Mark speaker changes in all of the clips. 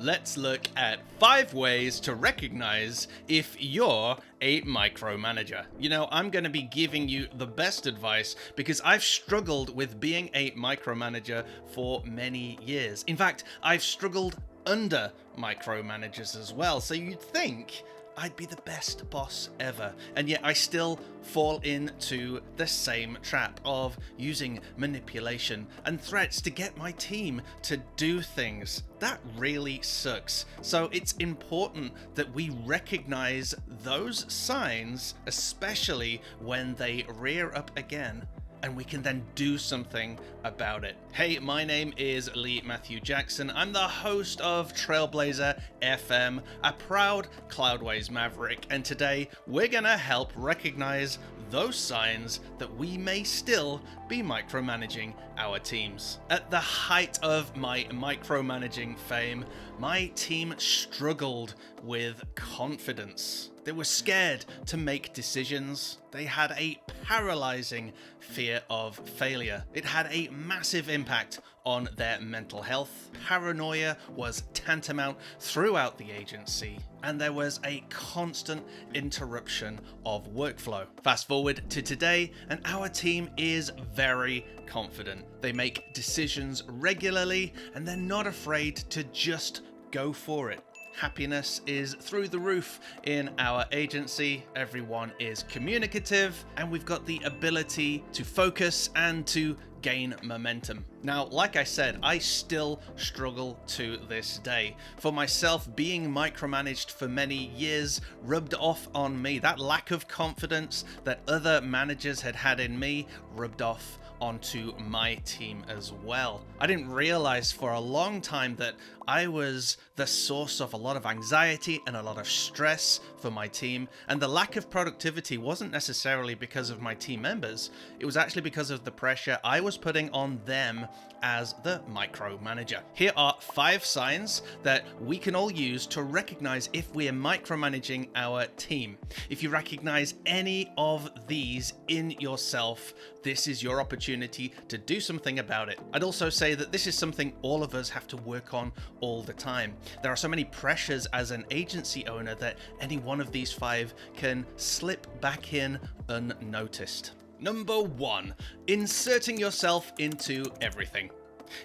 Speaker 1: let's look at 5 ways to recognize if you're a micromanager. You know, I'm going to be giving you the best advice because I've struggled with being a micromanager for many years. In fact, I've struggled under micromanagers as well. So you'd think I'd be the best boss ever, and yet I still fall into the same trap of using manipulation and threats to get my team to do things. That really sucks. So it's important that we recognize those signs, especially when they rear up again, and we can then do something about it. Hey, my name is Lee Matthew Jackson. I'm the host of Trailblazer FM, a proud Cloudways Maverick, and today we're gonna help recognize those signs that we may still be micromanaging our teams. At the height of my micromanaging fame, my team struggled with confidence. They were scared to make decisions. They had a paralyzing fear of failure. It had a massive impact on their mental health. Paranoia was tantamount throughout the agency, and there was a constant interruption of workflow. Fast forward to today, and our team is very confident. They make decisions regularly, and they're not afraid to just go for it. Happiness is through the roof in our agency. Everyone is communicative, and we've got the ability to focus and to gain momentum. Now, like I said, I still struggle to this day. For myself, being micromanaged for many years rubbed off on me. That lack of confidence that other managers had had in me rubbed off onto my team as well. I didn't realize for a long time that I was the source of a lot of anxiety and a lot of stress for my team, and the lack of productivity wasn't necessarily because of my team members. It was actually because of the pressure I was putting on them as the micromanager. Here are 5 signs that we can all use to recognize if we are micromanaging our team. If you recognize any of these in yourself, this is your opportunity to do something about it. I'd also say that this is something all of us have to work on all the time. There are so many pressures as an agency owner that any one of these 5 can slip back in unnoticed. Number 1, inserting yourself into everything.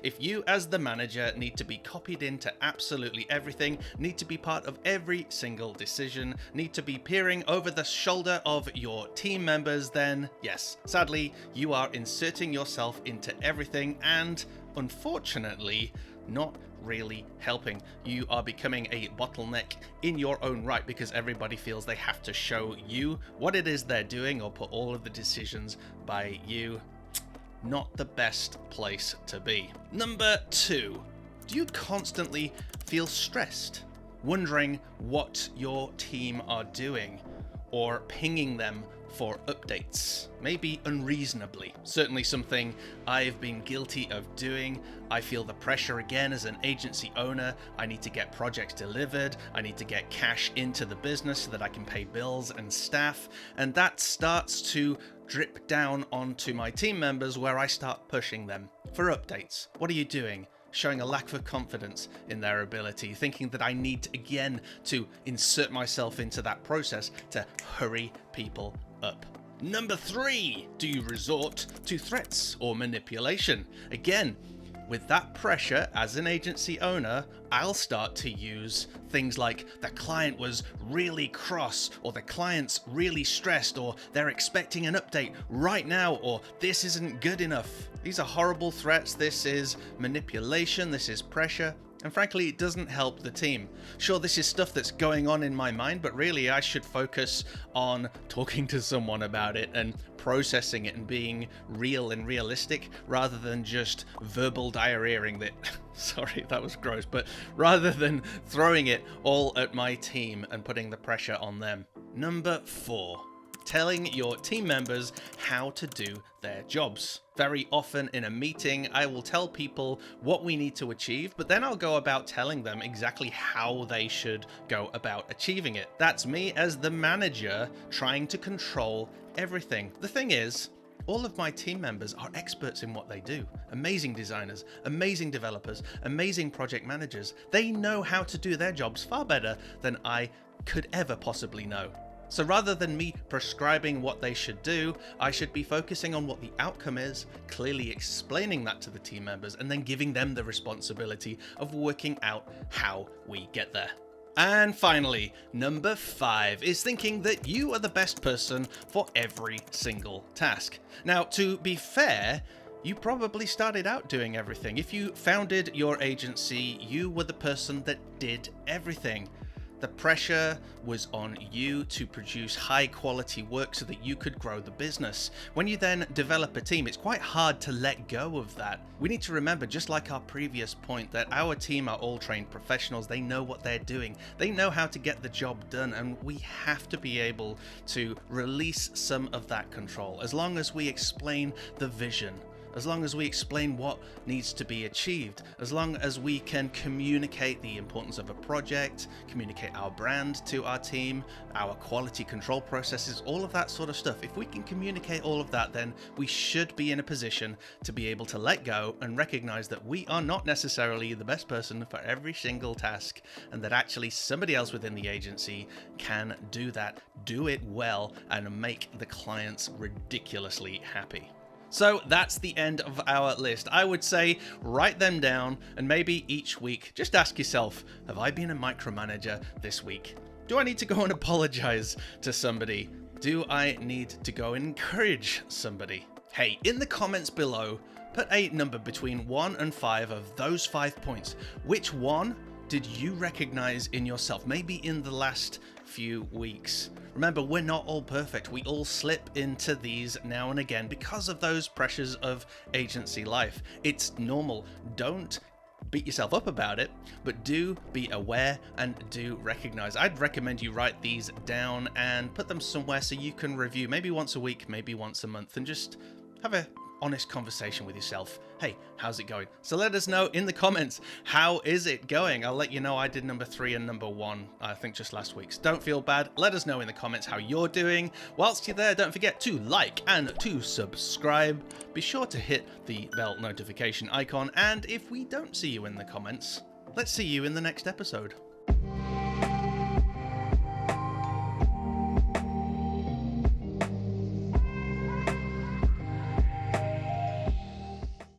Speaker 1: If you as the manager need to be copied into absolutely everything, need to be part of every single decision, need to be peering over the shoulder of your team members, then yes, sadly, you are inserting yourself into everything and, unfortunately, not really helping. You are becoming a bottleneck in your own right because everybody feels they have to show you what it is they're doing or put all of the decisions by you. Not the best place to be. Number 2, do you constantly feel stressed, wondering what your team are doing, or pinging them for updates, maybe unreasonably? Certainly something I've been guilty of doing. I feel the pressure again as an agency owner. I need to get projects delivered. I need to get cash into the business so that I can pay bills and staff. And that starts to drip down onto my team members where I start pushing them for updates. What are you doing? Showing a lack of confidence in their ability, thinking that I need again to insert myself into that process to hurry people up. Number 3, do you resort to threats or manipulation? Again, with that pressure as an agency owner, I'll start to use things like the client was really cross, or the client's really stressed, or they're expecting an update right now, or this isn't good enough. These are horrible threats. This is manipulation. This is pressure. And frankly, it doesn't help the team. Sure, this is stuff that's going on in my mind, but really I should focus on talking to someone about it and processing it and being real and realistic rather than just verbal diarrheaing that. Sorry, that was gross, but rather than throwing it all at my team and putting the pressure on them. Number 4, telling your team members how to do their jobs. Very often in a meeting, I will tell people what we need to achieve, but then I'll go about telling them exactly how they should go about achieving it. That's me as the manager trying to control everything. The thing is, All of my team members are experts in what they do. Amazing designers, amazing developers, amazing project managers. They know how to do their jobs far better than I could ever possibly know. So rather than me prescribing what they should do, I should be focusing on what the outcome is, clearly explaining that to the team members, and then giving them the responsibility of working out how we get there. And finally, number 5 is thinking that you are the best person for every single task. Now, to be fair, you probably started out doing everything. If you founded your agency, you were the person that did everything. The pressure was on you to produce high quality work so that you could grow the business. When you then develop a team, it's quite hard to let go of that. We need to remember, just like our previous point, that our team are all trained professionals. They know what they're doing. They know how to get the job done, and we have to be able to release some of that control. As long as we explain the vision, as long as we explain what needs to be achieved, as long as we can communicate the importance of a project, communicate our brand to our team, our quality control processes, all of that sort of stuff. If we can communicate all of that, then we should be in a position to be able to let go and recognize that we are not necessarily the best person for every single task, and that actually somebody else within the agency can do that, do it well, and make the clients ridiculously happy. So that's the end of our list. I would say write them down, and maybe each week just ask yourself, have I been a micromanager this week? Do I need to go and apologize to somebody? Do I need to go and encourage somebody? Hey, in the comments below, put a number between 1 and 5 of those 5 points. Which one did you recognize in yourself, maybe in the last few weeks? Remember, we're not all perfect. We all slip into these now and again because of those pressures of agency life. It's normal. Don't beat yourself up about it, but do be aware and do recognize. I'd recommend you write these down and put them somewhere so you can review, maybe once a week, maybe once a month, and just have a honest conversation with yourself. Hey, how's it going? So let us know in the comments, how is it going? I'll let you know I did number 3 and number 1, I think just last week. So don't feel bad. Let us know in the comments how you're doing. Whilst you're there, don't forget to like and to subscribe. Be sure to hit the bell notification icon. And if we don't see you in the comments, let's see you in the next episode.